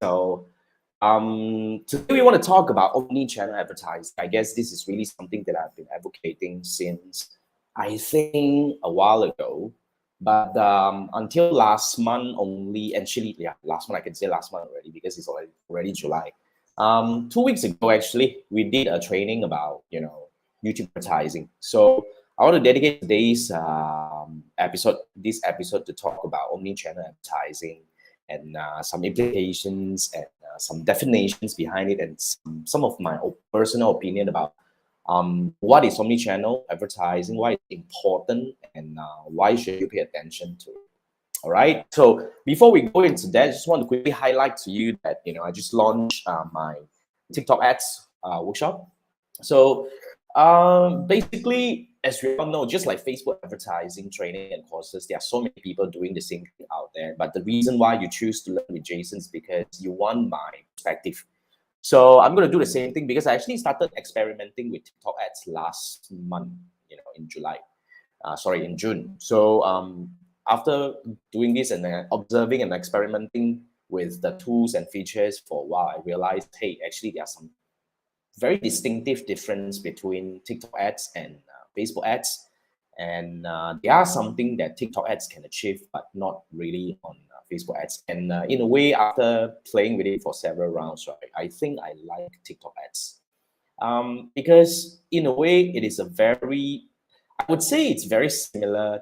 So today we want to talk about omni-channel advertising. I guess this is really something that I've been advocating since I think a while ago. But until last month only, actually, yeah, last month, I can say last month already because it's already July. 2 weeks ago, actually, we did a training about, YouTube advertising. So I want to dedicate today's this episode to talk about omni-channel advertising and some implications and some definitions behind it, and some of my personal opinion about what is omni-channel advertising, why it's important, and why should you pay attention to it. All right. So before we go into that, I just want to quickly highlight to you that I just launched my TikTok ads workshop. So basically, as we all know, just like Facebook advertising training and courses, there are so many people doing the same thing out there. But the reason why you choose to learn with Jason is because you want my perspective. So I'm going to do the same thing because I actually started experimenting with TikTok ads last month, in in June. So after doing this and observing and experimenting with the tools and features for a while, I realized, hey, actually there are some very distinctive difference between TikTok ads and Facebook ads. And there are something that TikTok ads can achieve, but not really on Facebook ads. And in a way, after playing with it for several rounds, right, I think I like TikTok ads. Because in a way, it is I would say it's very similar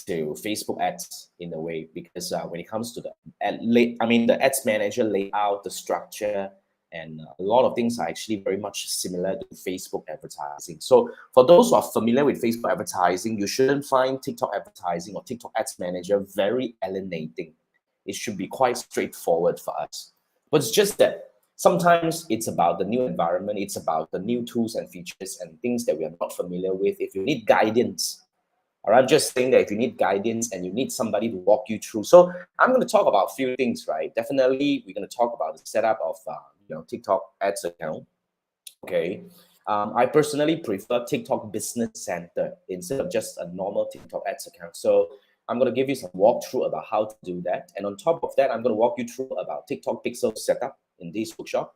to Facebook ads in a way, because when it comes to the ads manager layout, the structure, and a lot of things are actually very much similar to Facebook advertising. So for those who are familiar with Facebook advertising, you shouldn't find TikTok advertising or TikTok ads manager very alienating. It should be quite straightforward for us. But it's just that sometimes it's about the new environment, it's about the new tools and features and things that we are not familiar with. If you need guidance, or I'm just saying that if you need guidance and you need somebody to walk you through. So I'm going to talk about a few things, right? Definitely, we're going to talk about the setup of TikTok ads account. Okay. I personally prefer TikTok Business Center instead of just a normal TikTok ads account. So I'm going to give you some walkthrough about how to do that. And on top of that, I'm going to walk you through about TikTok Pixel setup in this workshop.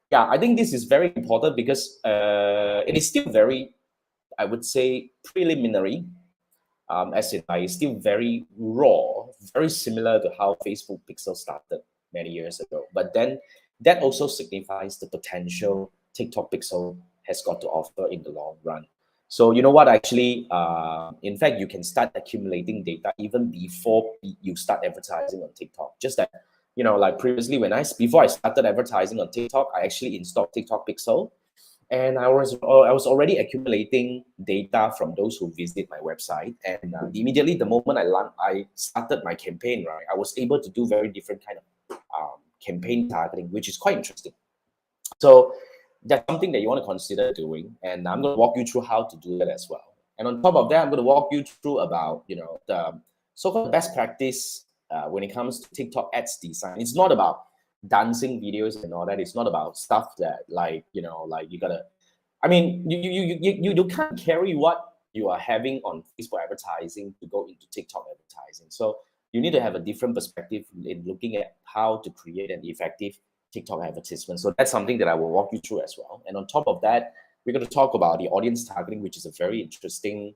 Yeah, I think this is very important because it is still very, I would say, preliminary. As in, it's still very raw, very similar to how Facebook Pixel started many years ago. But then that also signifies the potential TikTok Pixel has got to offer in the long run. So you know what, actually, in fact, you can start accumulating data even before you start advertising on TikTok. Just that, like previously, before I started advertising on TikTok, I actually installed TikTok Pixel. And I was already accumulating data from those who visit my website. And immediately, the moment I started my campaign, right, I was able to do very different kind of campaign targeting, which is quite interesting. So that's something that you want to consider doing. And I'm going to walk you through how to do that as well. And on top of that, I'm going to walk you through about, the so-called best practice when it comes to TikTok ads design. It's not about dancing videos and all that. It's not about stuff that you gotta. I mean, you can't carry what you are having on Facebook advertising to go into TikTok advertising. So you need to have a different perspective in looking at how to create an effective TikTok advertisement. So that's something that I will walk you through as well. And on top of that, we're going to talk about the audience targeting, which is a very interesting.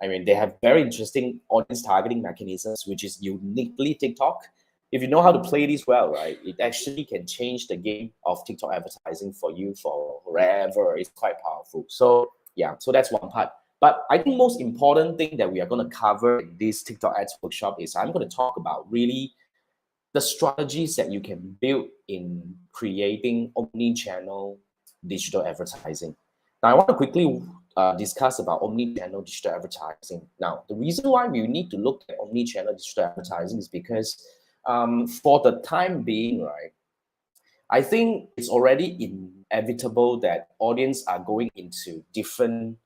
They have very interesting audience targeting mechanisms, which is uniquely TikTok. If you know how to play this well, right, it actually can change the game of TikTok advertising for you for forever. It's quite powerful. So yeah, so that's one part. But I think most important thing that we are going to cover in this TikTok ads workshop is I'm going to talk about really the strategies that you can build in creating omni-channel digital advertising. Now, I want to quickly discuss about omni-channel digital advertising. Now, the reason why we need to look at omni-channel digital advertising is because for the time being, right, I think it's already inevitable that audience are going into different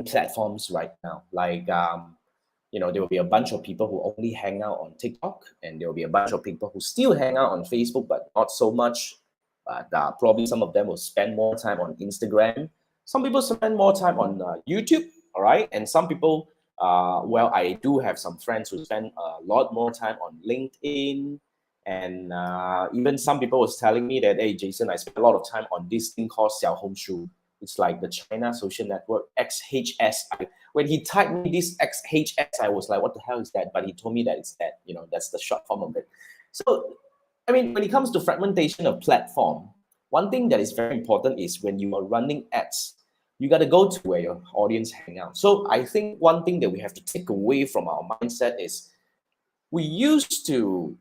platforms right now. Like there will be a bunch of people who only hang out on TikTok, and there will be a bunch of people who still hang out on Facebook, but not so much. But probably some of them will spend more time on Instagram. Some people spend more time on YouTube, all right? And some people, I do have some friends who spend a lot more time on LinkedIn And even some people was telling me that, hey, Jason, I spent a lot of time on this thing called Xiaohongshu. It's like the China social network, XHS. When he typed me this XHS, I was like, what the hell is that? But he told me that it's that, that's the short form of it. So, I mean, when it comes to fragmentation of platform, one thing that is very important is when you are running ads, you got to go to where your audience hang out. So I think one thing that we have to take away from our mindset is we used to,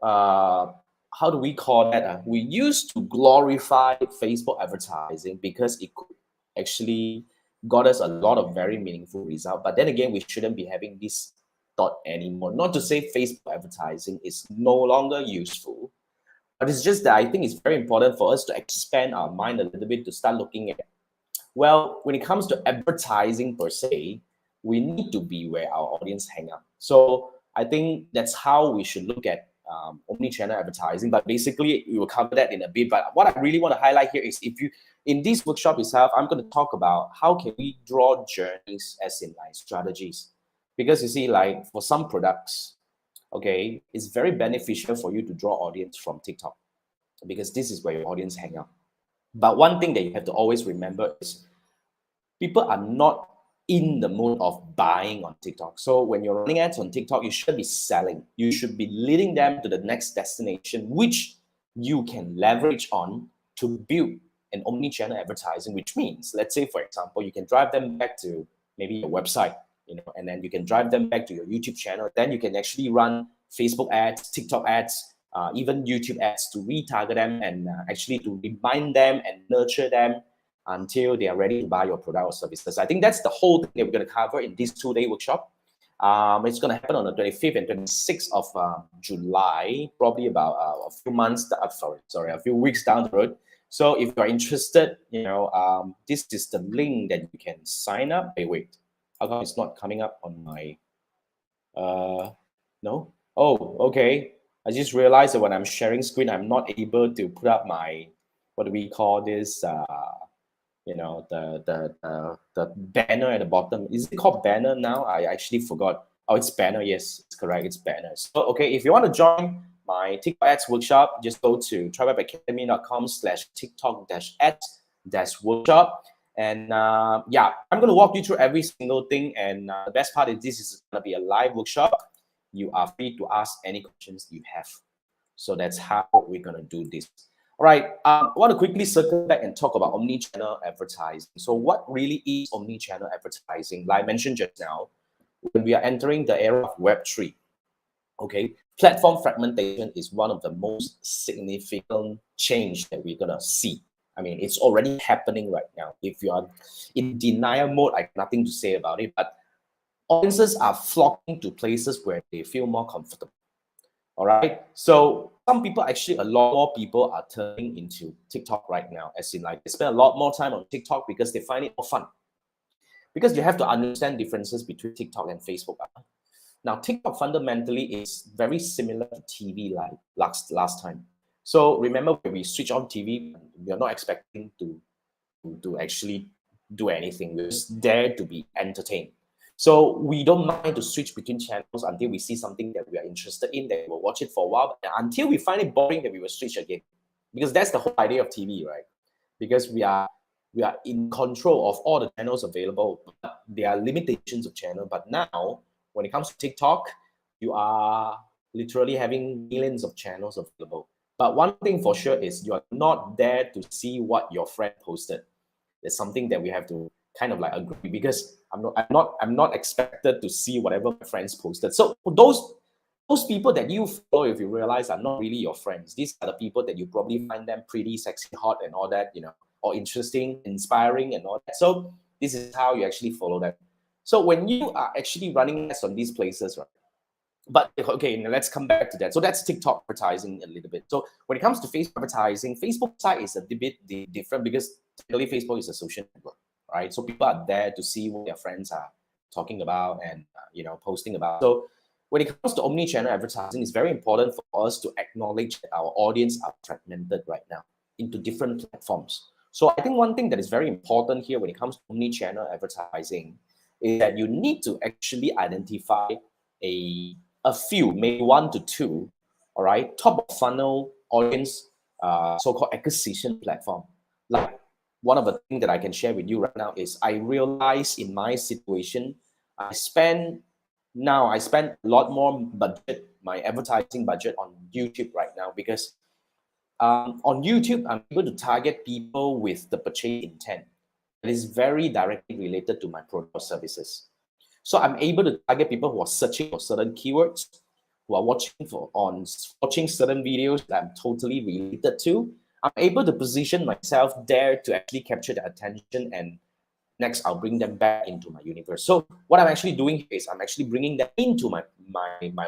how do we call that? We used to glorify Facebook advertising because it could actually got us a lot of very meaningful result. But then again, we shouldn't be having this thought anymore. Not to say Facebook advertising is no longer useful, but it's just that I think it's very important for us to expand our mind a little bit to start looking at, well, when it comes to advertising per se, we need to be where our audience hang out. So I think that's how we should look at omni-channel advertising. But basically, we will cover that in a bit. But what I really want to highlight here is, if you, in this workshop itself, I'm going to talk about how can we draw journeys, as in like strategies. Because you see, like for some products, okay, it's very beneficial for you to draw audience from TikTok, because this is where your audience hang out. But one thing that you have to always remember is people are not in the mood of buying on TikTok. So when you're running ads on TikTok, you should be selling. You should be leading them to the next destination, which you can leverage on to build an omni-channel advertising, which means, let's say, for example, you can drive them back to maybe your website, and then you can drive them back to your YouTube channel. Then you can actually run Facebook ads, TikTok ads, even YouTube ads to retarget them and actually to remind them and nurture them until they are ready to buy your product or services. I think that's the whole thing that we're going to cover in this 2-day workshop. It's going to happen on the 25th and 26th of July, probably about a few months, a few weeks down the road. So if you're interested, this is the link that you can sign up. Hey, wait, how come it's not coming up on my, no? Oh, okay. I just realized that when I'm sharing screen, I'm not able to put up my, what do we call this, the banner at the bottom. Is it called banner now? I actually forgot. Oh, it's banner. Yes, it's correct. It's banner. So, okay, if you want to join my TikTok ads workshop, just go to triwebacademy.com/TikTok-ads-workshop. And yeah, I'm going to walk you through every single thing. And the best part is this is going to be a live workshop. You are free to ask any questions you have. So that's how we're going to do this. All right, I want to quickly circle back and talk about omni-channel advertising. So what really is omni-channel advertising? Like I mentioned just now, when we are entering the era of Web3, okay, platform fragmentation is one of the most significant change that we're going to see. I mean, it's already happening right now. If you are in denial mode, I have nothing to say about it, but audiences are flocking to places where they feel more comfortable. All right. So some people, actually a lot more people are turning into TikTok right now, as in like they spend a lot more time on TikTok because they find it more fun. Because you have to understand differences between TikTok and Facebook. Now, TikTok fundamentally is very similar to TV like last time. So remember, when we switch on TV, we are not expecting to actually do anything. We're just there to be entertained. So we don't mind to switch between channels until we see something that we are interested in, that we'll watch it for a while, until we find it boring, that we will switch again. Because that's the whole idea of TV, right? Because we are in control of all the channels available, but there are limitations of channel. But now, when it comes to TikTok, you are literally having millions of channels available. But one thing for sure is you are not there to see what your friend posted. There's something that we have to kind of like agree, because I'm not expected to see whatever my friends posted. So those people that you follow, if you realize, are not really your friends. These are the people that you probably find them pretty sexy, hot, and all that, or interesting, inspiring, and all that. So this is how you actually follow them. So when you are actually running ads on these places, right? But okay, now let's come back to that. So that's TikTok advertising a little bit. So when it comes to Facebook advertising, Facebook side is a bit different, because really Facebook is a social network, right? So people are there to see what their friends are talking about and posting about. So when it comes to omni-channel advertising, it's very important for us to acknowledge that our audience are fragmented right now into different platforms. So I think one thing that is very important here when it comes to omni-channel advertising is that you need to actually identify a few, maybe 1 to 2 all right, top of funnel audience, so-called acquisition platform. Like one of the things that I can share with you right now is I realize in my situation, I spend a lot more budget, my advertising budget on YouTube right now because on YouTube, I'm able to target people with the purchase intent that is very directly related to my product or services. So I'm able to target people who are searching for certain keywords, who are watching certain videos that I'm totally related to. I'm able to position myself there to actually capture their attention, and next I'll bring them back into my universe. So what I'm actually doing here is I'm actually bringing them into my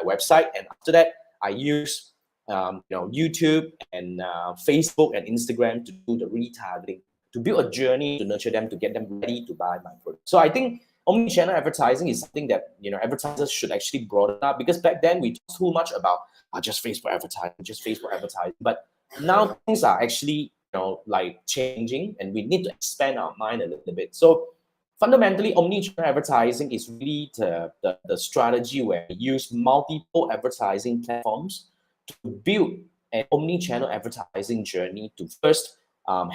website, and after that I use YouTube and Facebook and Instagram to do the retargeting, to build a journey to nurture them, to get them ready to buy my product. So I think omni-channel advertising is something that advertisers should actually broaden up, because back then we talked too much about just Facebook advertising, but now things are actually like changing, and we need to expand our mind a little bit. So fundamentally, omni-channel advertising is really the strategy where we use multiple advertising platforms to build an omni-channel advertising journey to first help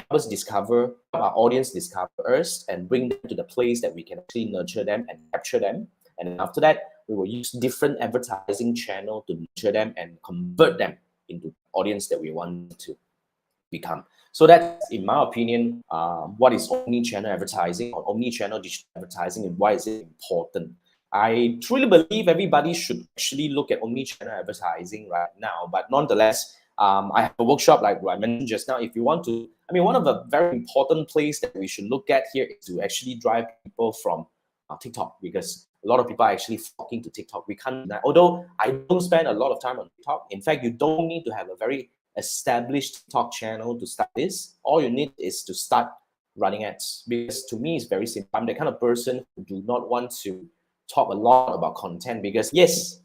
our audience discover us, and bring them to the place that we can actually nurture them and capture them. And then after that, we will use different advertising channel to nurture them and convert them into the audience that we want to become. So that's, in my opinion, what is omni-channel advertising or omni-channel digital advertising, and why is it important. I truly believe everybody should actually look at omni-channel advertising right now, but nonetheless, I have a workshop like I mentioned just now. If you want to, one of the very important place that we should look at here is to actually drive people from TikTok, because a lot of people are actually flocking to TikTok. We can't deny, although I don't spend a lot of time on TikTok. In fact, you don't need to have a very established TikTok channel to start this. All you need is to start running ads, because to me it's very simple. I'm the kind of person who do not want to talk a lot about content, because yes,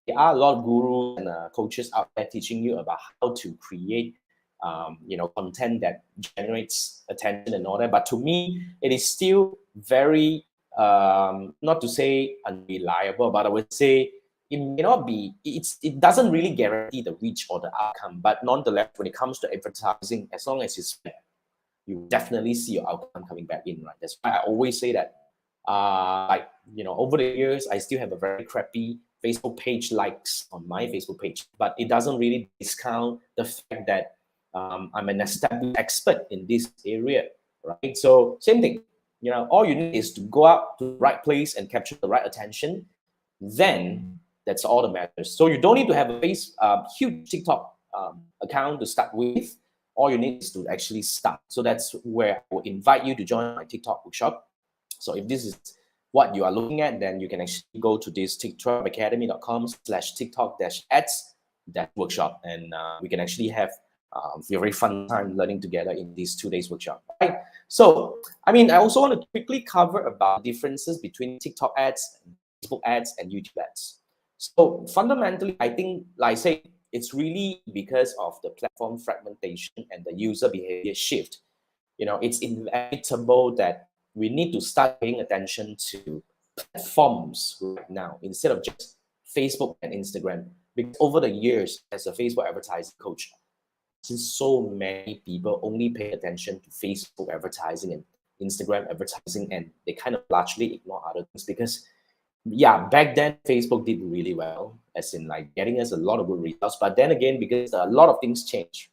there are a lot of gurus and coaches out there teaching you about how to create content that generates attention and all that. But to me, it is still very not to say unreliable, but I would say it may not be, it doesn't really guarantee the reach or the outcome. But nonetheless, when it comes to advertising, as long as you spend, you definitely see your outcome coming back in, right? That's why I always say that over the years, I still have a very crappy Facebook page likes on my Facebook page, but it doesn't really discount the fact that I'm an established expert in this area, right? So same thing, all you need is to go out to the right place and capture the right attention. Then that's all that matters. So you don't need to have a huge TikTok account to start with. All you need is to actually start. So that's where I will invite you to join my TikTok workshop. So if this is what you are looking at, then you can actually go to this tiktokacademy.com/tiktok-ads-workshop, and we can actually have a very fun time learning together in these 2 days workshop. Right? So, I also want to quickly cover about differences between TikTok ads, Facebook ads, and YouTube ads. So fundamentally, I think, like I say, it's really because of the platform fragmentation and the user behavior shift. It's inevitable that we need to start paying attention to platforms right now instead of just Facebook and Instagram. Because over the years, as a Facebook advertising coach, since so many people only pay attention to Facebook advertising and Instagram advertising, and they kind of largely ignore other things, because back then Facebook did really well, as in like getting us a lot of good results. But then again, because a lot of things change.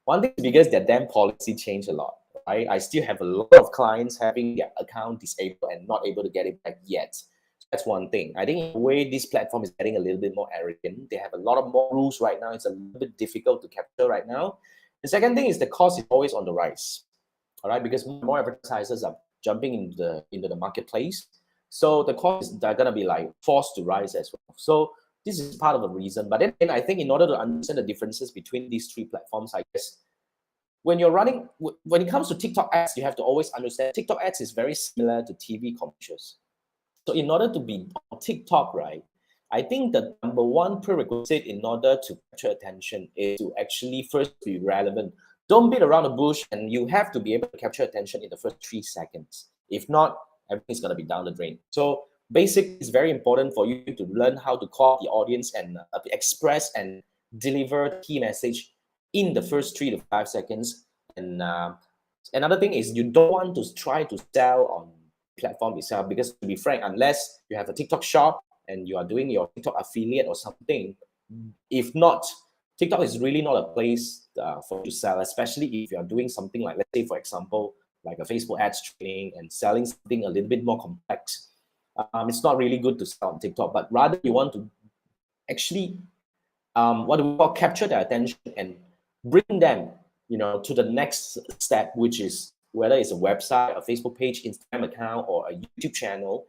One thing is because their damn policy changed a lot. Right? I still have a lot of clients having their account disabled and not able to get it back yet. So that's one thing. I think in a way, this platform is getting a little bit more arrogant. They have a lot of more rules right now. It's a little bit difficult to capture right now. The second thing is the cost is always on the rise. All right, because more advertisers are jumping into the marketplace. So the costs are gonna be like forced to rise as well. So this is part of the reason. But then I think in order to understand the differences between these three platforms, I guess when it comes to TikTok ads, you have to always understand TikTok ads is very similar to TV commercials. So in order to be on TikTok, right, I think the number one prerequisite in order to capture attention is to actually first be relevant. Don't beat around the bush, and you have to be able to capture attention in the first 3 seconds. If not, everything's going to be down the drain. So basically, it's very important for you to learn how to call the audience and express and deliver the key message in the first 3 to 5 seconds. And another thing is you don't want to try to sell on platform itself, because to be frank, unless you have a TikTok shop and you are doing your TikTok affiliate or something, if not, TikTok is really not a place for you to sell, especially if you are doing something like, let's say, for example, like a Facebook ads training and selling something a little bit more complex. It's not really good to sell on TikTok, but rather you want to actually what do we call, capture their attention and bring them, to the next step, which is whether it's a website, a Facebook page, Instagram account, or a YouTube channel,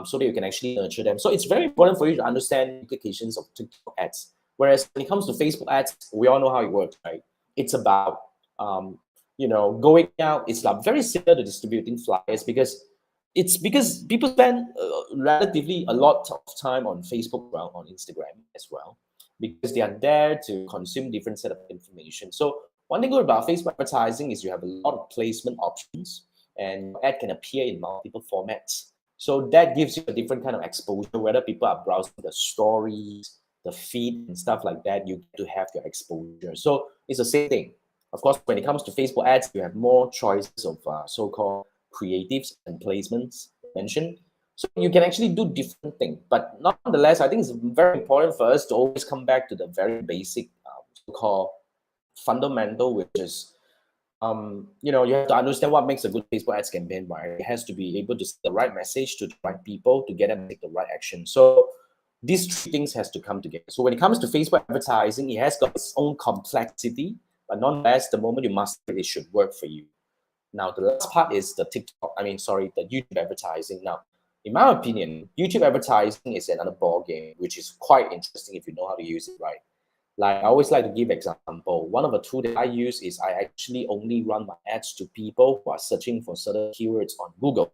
so that you can actually nurture them. So it's very important for you to understand the implications of TikTok ads. Whereas when it comes to Facebook ads, we all know how it works, right? It's about going out. It's like very similar to distributing flyers, because people spend relatively a lot of time on Facebook, well, on Instagram as well, because they are there to consume different set of information. So one thing good about Facebook advertising is you have a lot of placement options, and your ad can appear in multiple formats. So that gives you a different kind of exposure, whether people are browsing the stories, the feed, and stuff like that. You get to have your exposure. So it's the same thing. Of course, when it comes to Facebook ads, you have more choices of so-called creatives and placements mentioned. So you can actually do different things. But nonetheless, I think it's very important for us to always come back to the very basic so-called fundamental, which is, you have to understand what makes a good Facebook ads campaign, right? It has to be able to send the right message to the right people to get them to take the right action. So these three things has to come together. So when it comes to Facebook advertising, it has got its own complexity, but nonetheless, the moment you master it, it should work for you. Now, the last part is the the YouTube advertising. Now, in my opinion, YouTube advertising is another ball game, which is quite interesting if you know how to use it right. Like, I always like to give example. One of the tools that I use is I actually only run my ads to people who are searching for certain keywords on Google.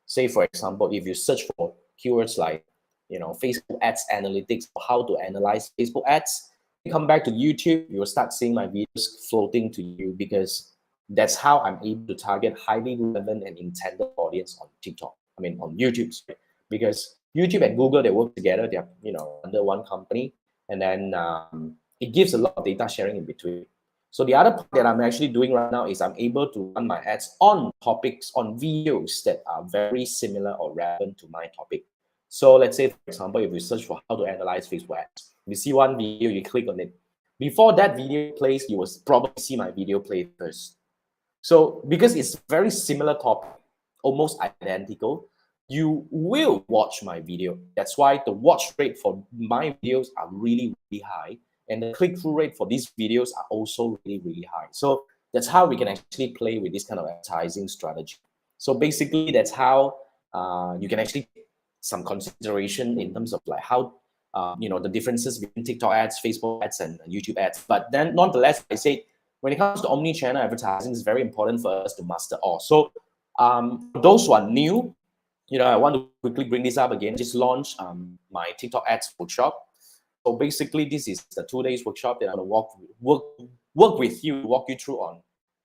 Say, for example, if you search for keywords like, Facebook ads analytics, or how to analyze Facebook ads, you come back to YouTube, you'll start seeing my videos floating to you, because that's how I'm able to target highly relevant and intended audience on TikTok. On YouTube, because YouTube and Google, they work together. They're under one company, and then it gives a lot of data sharing in between. So the other part that I'm actually doing right now is I'm able to run my ads on topics, on videos that are very similar or relevant to my topic. So let's say, for example, if you search for how to analyze Facebook ads, you see one video, you click on it. Before that video plays, you will probably see my video play first. So because it's very similar topic, almost identical, you will watch my video. That's why the watch rate for my videos are really, really high. And the click-through rate for these videos are also really, really high. So that's how we can actually play with this kind of advertising strategy. So basically, that's how you can actually take some consideration in terms of like how, the differences between TikTok ads, Facebook ads, and YouTube ads. But then nonetheless, I say, when it comes to omni-channel advertising, it's very important for us to master all. So those who are new, I want to quickly bring this up again. Just launched my TikTok ads workshop. So basically, this is the 2 days workshop that I'm going to work with you, walk you through on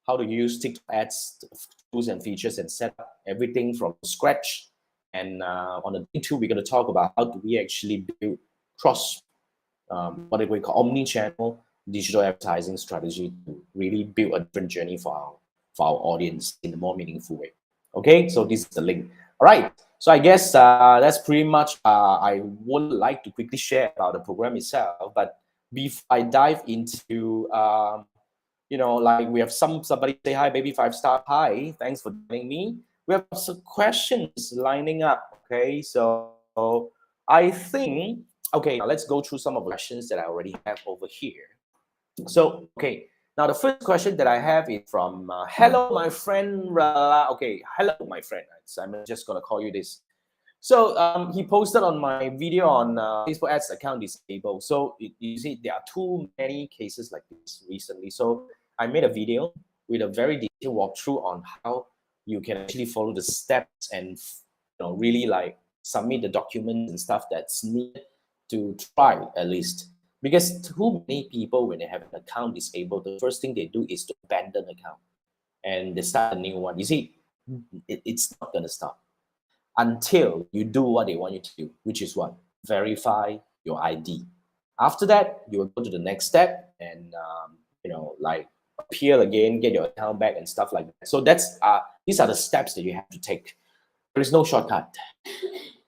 how to use TikTok ads tools and features and set up everything from scratch. And on the day 2, we're going to talk about how do we actually build what we call omni-channel digital advertising strategy to really build a different journey for our audience in a more meaningful way. Okay, so this is the link. All right, so I guess that's pretty much I would like to quickly share about the program itself. But before I dive into like we have somebody say hi, baby 5-star. Hi, thanks for joining me. We have some questions lining up. Okay, so I think, okay, now let's go through some of the questions that I already have over here. So, okay, now the first question that I have is from, hello, my friend. Okay, hello, my friend. So I'm just going to call you this. So he posted on my video on Facebook ads account disabled. So you see, there are too many cases like this recently. So I made a video with a very detailed walkthrough on how you can actually follow the steps and really like submit the documents and stuff that's needed to try at least. Because too many people, when they have an account disabled, the first thing they do is to abandon the account and they start a new one. You see, it's not going to stop until you do what they want you to do, which is what? Verify your ID. After that, you will go to the next step and like appeal again, get your account back and stuff like that. So that's these are the steps that you have to take. There is no shortcut.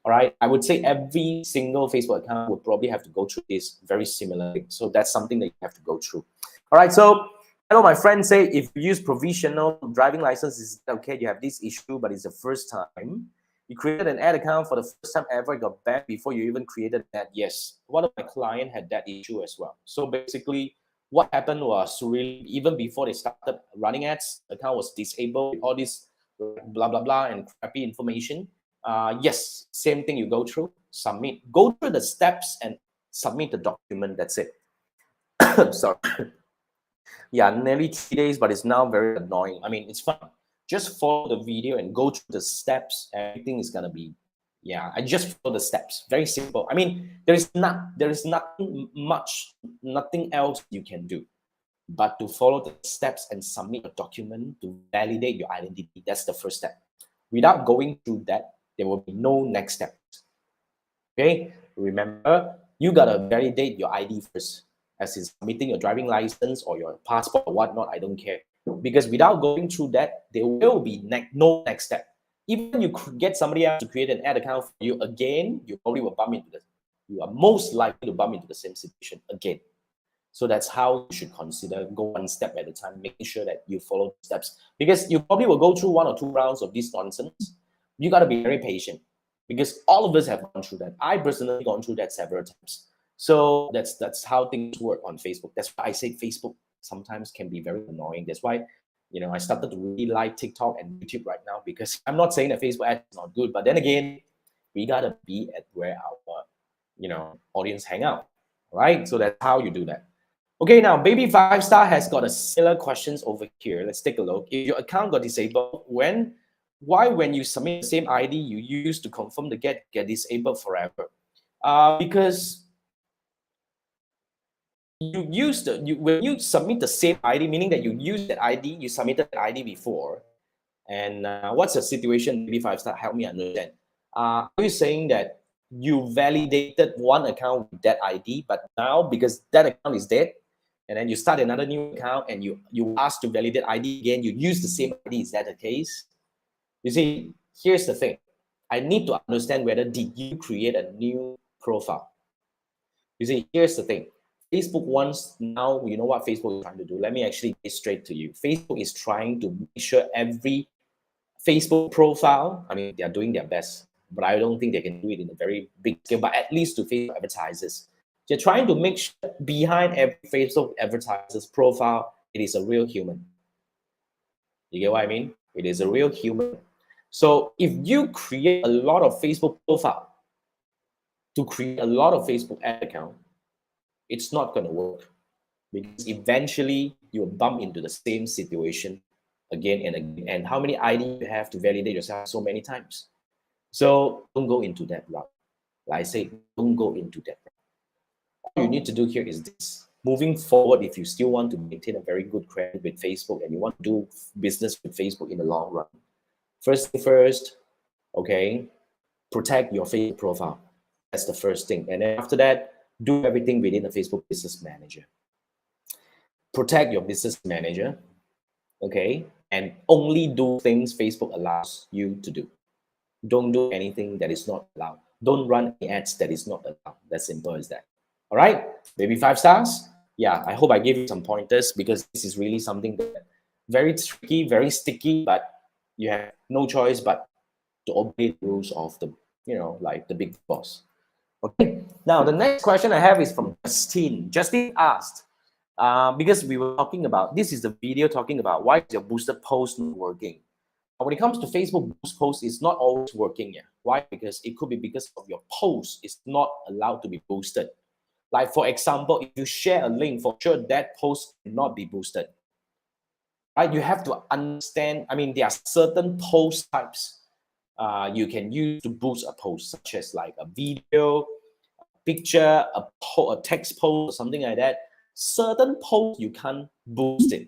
All right, I would say every single Facebook account would probably have to go through this very similar thing. So that's something that you have to go through. All right, so I know my friends say if you use provisional driving license, is okay. You have this issue, but it's the first time. You created an ad account for the first time ever, got banned before you even created an ad. Yes, one of my clients had that issue as well. So basically, what happened was really even before they started running ads, the account was disabled. All this blah blah blah and crappy information. Yes, same thing. You go through, submit, go through the steps and submit the document. That's it. Sorry. Yeah, nearly 3 days, but it's now very annoying. I mean, it's fun. Just follow the video and go through the steps. Everything is gonna be, yeah. I just follow the steps. Very simple. I mean, there is nothing much, nothing else you can do, but to follow the steps and submit a document to validate your identity. That's the first step. Without going through that, there will be no next step. Okay, remember, you gotta validate your ID first, as in submitting your driving license or your passport or whatnot. I don't care, because without going through that, there will be no next step. Even you get somebody else to create an ad account for you again, you probably will bump into you are most likely to bump into the same situation again. So that's how you should consider, go one step at a time, making sure that you follow the steps, because you probably will go through 1 or 2 rounds of this nonsense. You got to be very patient, because all of us have gone through that. I personally gone through that several times. So that's how things work on Facebook. That's why I say Facebook sometimes can be very annoying. That's why I started to really like TikTok and YouTube right now, because I'm not saying that Facebook ads is not good, but then again, we gotta be at where our audience hang out, right? So that's how you do that. Okay, now Baby 5 Star has got a similar questions over here. Let's take a look. If your account got disabled, why when you submit the same ID you used to confirm the get disabled forever? Because you used when you submit the same ID, meaning that you use that ID, you submitted that ID before. And what's the situation? Baby 5 Star, help me understand. Are you saying that you validated one account with that ID, but now because that account is dead, and then you start another new account and you ask to validate ID again, you use the same ID? Is that the case? You see, here's the thing. I need to understand whether did you create a new profile. You see, here's the thing. Facebook wants now, you know what Facebook is trying to do? Let me actually get straight to you. Facebook is trying to make sure every Facebook profile, I mean, they are doing their best, but I don't think they can do it in a very big scale, but at least to Facebook advertisers. They're trying to make sure behind every Facebook advertiser's profile, it is a real human. You get what I mean? It is a real human. So if you create a lot of Facebook profile to create a lot of Facebook ad account, it's not going to work, because eventually you'll bump into the same situation again and again. And how many ID you have to validate yourself so many times? So don't go into that route. Like I say, don't go into that route. All you need to do here is this. Moving forward, if you still want to maintain a very good credit with Facebook and you want to do business with Facebook in the long run, first thing first, okay, protect your Facebook profile. That's the first thing. And then after that, do everything within the Facebook Business Manager. Protect your business manager, okay, and only do things Facebook allows you to do. Don't do anything that is not allowed. Don't run any ads that is not allowed. That's simple as that. All right, maybe 5 stars. Yeah, I hope I gave you some pointers, because this is really something that very tricky, very sticky, but you have no choice but to obey the rules of the, like the big boss. Okay, now the next question I have is from Justine. Justine asked, because we were talking about, this is the video talking about why is your boosted post not working. When it comes to Facebook boost post, it's not always working yet. Why? Because it could be because of your post is not allowed to be boosted. Like for example, if you share a link, for sure that post cannot be boosted. Right? You have to understand, I mean, there are certain post types you can use to boost a post, such as like a video, a picture, a text post, or something like that. Certain posts you can't boost it.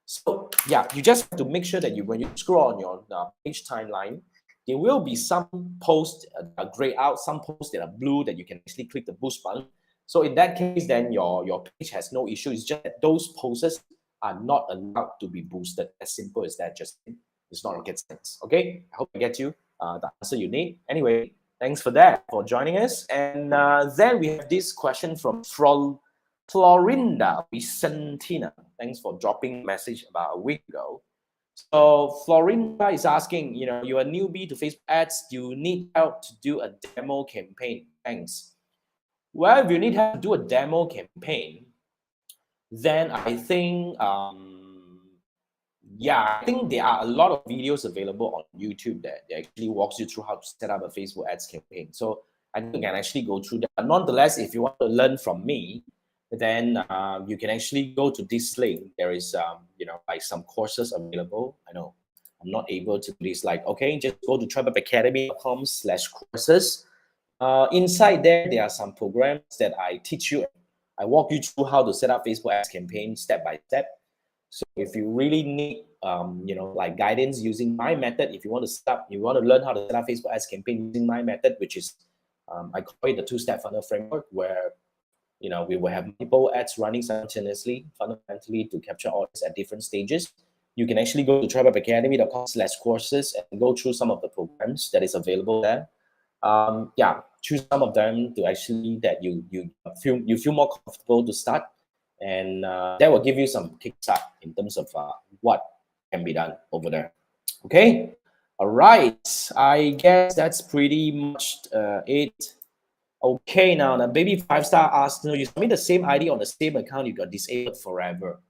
So yeah, you just have to make sure that when you scroll on your page timeline, there will be some posts that are grayed out, some posts that are blue that you can actually click the boost button. So in that case, then your page has no issue. It's just that those posts are not allowed to be boosted. As simple as that, Justin. It's not rocket science. Okay, I hope I get you the answer you need. Anyway, thanks for that, for joining us. And then we have this question from Florinda Vicentina. Thanks for dropping a message about a week ago. So Florinda is asking, you're a newbie to Facebook ads. Do you need help to do a demo campaign? Thanks. Well, if you need help to do a demo campaign, then I think, I think there are a lot of videos available on YouTube that actually walks you through how to set up a Facebook ads campaign. So I think you can actually go through that. But nonetheless, if you want to learn from me, then you can actually go to this link. There is, like some courses available. I know I'm not able to do this. Like, okay, just go to tripupacademy.com/courses. Inside there are some programs that I teach you. I walk you through how to set up Facebook ads campaign step by step. So if you really need, like guidance using my method, if you want to learn how to set up Facebook ads campaign using my method, which is, I call it the two-step funnel framework, where, we will have multiple ads running simultaneously, fundamentally, to capture audience at different stages. You can actually go to tripupacademy.com/courses and go through some of the programs that is available there. Choose some of them to actually that you feel more comfortable to start, and that will give you some kickstart in terms of what can be done over there. Okay, all right. I guess that's pretty much it. Okay, now the baby 5-star asks, you submit the same ID on the same account, you got disabled forever.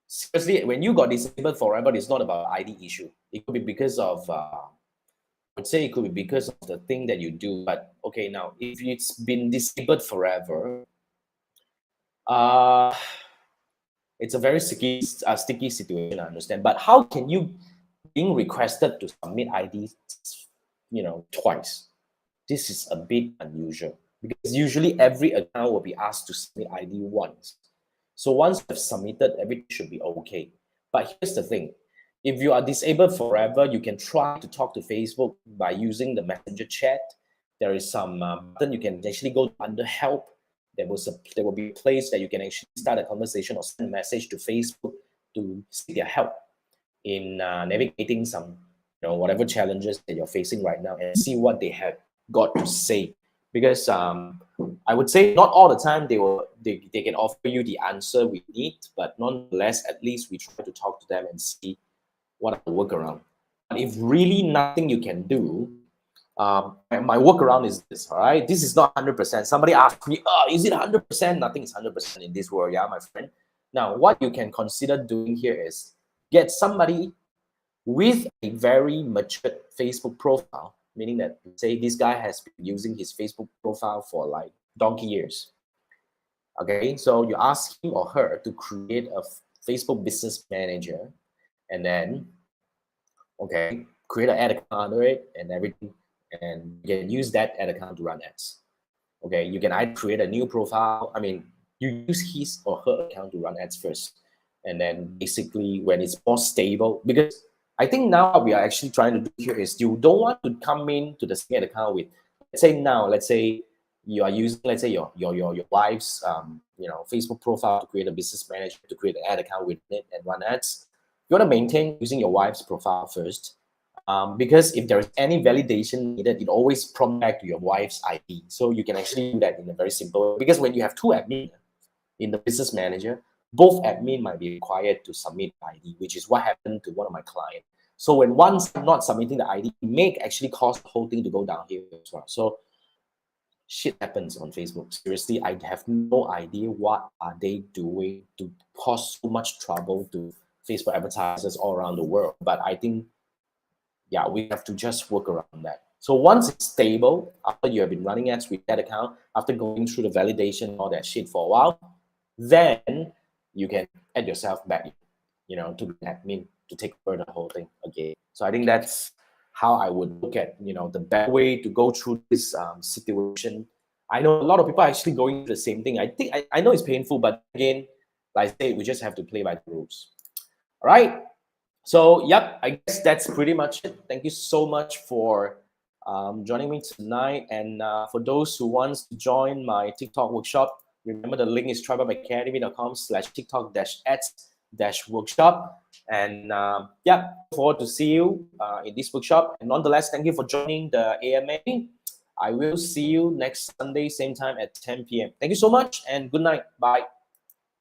Seriously, when you got disabled forever, it's not about ID issue. It could be because of I would say it could be because of the thing that you do. But okay, now if it's been disabled forever, it's a very sticky situation, I understand. But how can you being requested to submit IDs, twice? This is a bit unusual, because usually every account will be asked to submit ID once. So once you've submitted, everything should be okay. But here's the thing. If you are disabled forever, you can try to talk to Facebook by using the messenger chat. There is some button you can actually go under help. There will be a place that you can actually start a conversation or send a message to Facebook to seek their help in navigating some, whatever challenges that you're facing right now, and see what they have got to say. Because I would say not all the time they can offer you the answer we need, but nonetheless, at least we try to talk to them and see what are the workaround. But if really nothing you can do, my workaround is this, all right? This is not 100%. Somebody asked me, is it 100%? Nothing is 100% in this world, yeah, my friend. Now, what you can consider doing here is get somebody with a very matured Facebook profile, meaning that, say, this guy has been using his Facebook profile for like donkey years. Okay, so you ask him or her to create a Facebook business manager, and then, okay, create an ad account under it and everything, and you can use that ad account to run ads. Okay, you can either create a new profile. I mean, you use his or her account to run ads first, and then basically when it's more stable, because I think now what we are actually trying to do here is you don't want to come in to the same account with, let's say you are using, let's say your wife's Facebook profile to create a business manager, to create an ad account with it and run ads. You want to maintain using your wife's profile first, because if there is any validation needed, it always prompt back to your wife's ID. So you can actually do that in a very simple way. Because when you have two admin in the business manager, both admin might be required to submit ID, which is what happened to one of my clients. So when one's not submitting the ID, it may actually cause the whole thing to go down here as well. So shit happens on Facebook. Seriously, I have no idea what are they doing to cause so much trouble to Facebook advertisers all around the world. But I think, yeah, we have to just work around that. So once it's stable, after you have been running ads with that account, after going through the validation, all that shit for a while, then you can add yourself back, to be admin to take over the whole thing again. So I think that's how I would look at, the best way to go through this situation. I know a lot of people are actually going through the same thing. I know it's painful, but again, like I say, we just have to play by the rules. All right. So, yep, I guess that's pretty much it. Thank you so much for joining me tonight. And for those who wants to join my TikTok workshop, remember the link is tribeupacademy.com/TikTok-ads-workshop. And yeah, forward to see you in this workshop. And nonetheless, thank you for joining the AMA. I will see you next Sunday, same time at 10 p.m. Thank you so much and good night. Bye.